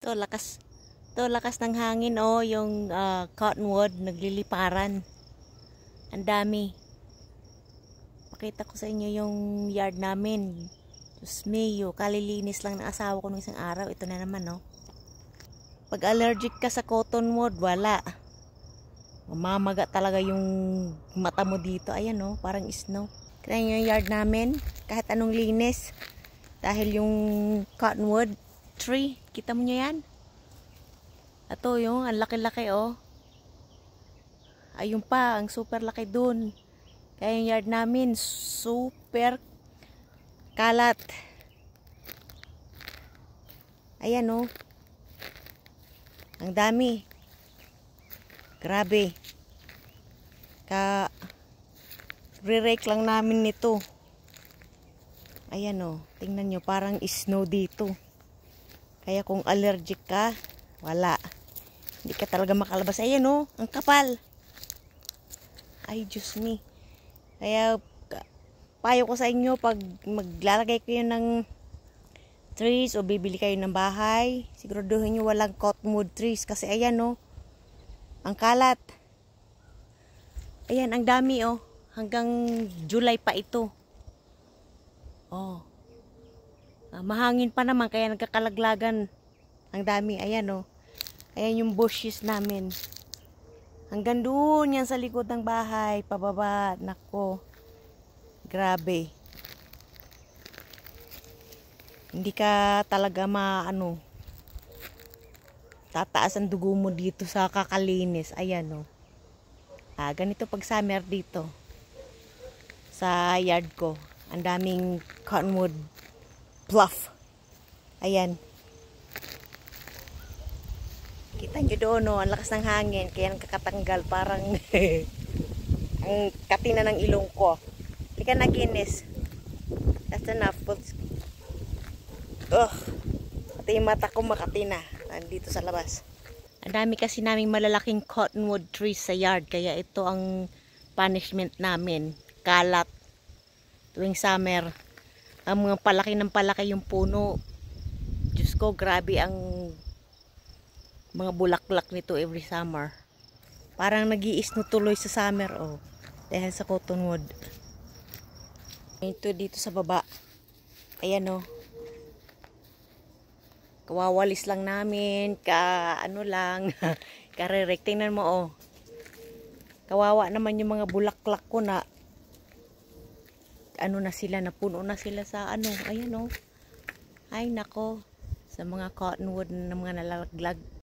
To lakas. To lakas ng hangin oh, yung cottonwood nagliliparan. Ang dami. Pakita ko sa inyo yung yard namin. Diyos mio, kalilinis lang ng asawa ko nung isang araw. Ito na naman oh. Pag allergic ka sa cottonwood, wala. Mamamaga talaga yung mata mo dito. Ayan oh, parang snow. Kaya yung yard namin, kahit anong linis. Dahil yung cottonwood tree, kita mo nyo yan? Ito yung, ang laki-laki oh. Ayun pa, ang super laki dun. Kaya yung yard namin, super kalat. Ayan oh. Ang dami. Grabe. Re-rake lang namin nito. Ayan oh. Tingnan nyo, parang snow dito. Kaya kung allergic ka, wala. Hindi ka talaga makalabas. Ayan oh, ang kapal. Ay, Diyos me. Kaya, payo ko sa inyo, pag maglalagay kayo ng trees o bibili kayo ng bahay, siguraduhin nyo walang cottonwood trees. Kasi ayan oh, ang kalat. Ayan, ang dami oh. Hanggang July pa ito. Oh. Mahangin pa naman, kaya nagkakalaglagan. Ang dami, ayan oh. Ayan yung bushes namin. Hanggang doon yan sa likod ng bahay, pababa. Nako. Grabe. Hindi ka talaga tataas ang dugo mo dito sa kakalinis. Ayan oh. Ganito pag summer dito. Sa yard ko. Ang daming cottonwood bluff. Ayan. Kita nyo doon, no? Ang lakas ng hangin. Kaya nakakatanggal. Parang ang katina ng ilong ko. Hindi ka naginis. That's enough. Pati yung mata ko makatina. Nandito sa labas. Ang dami kasi naming malalaking cottonwood trees sa yard. Kaya ito ang punishment namin. Kalat. Tuwing summer. Ang mga palaki ng palaki yung puno. Diyos ko, grabe ang mga bulaklak nito every summer. Parang nag-i-snow tuloy sa summer oh. Dahil sa cottonwood. Ito dito sa baba. Ayan oh. Kawawalis lang namin. Karerek. Tingnan mo oh. Kawawa naman yung mga bulaklak ko na na sila, napuno na sila sa ayan oh. Ay nako. Sa mga cottonwood na mga nalalaglag.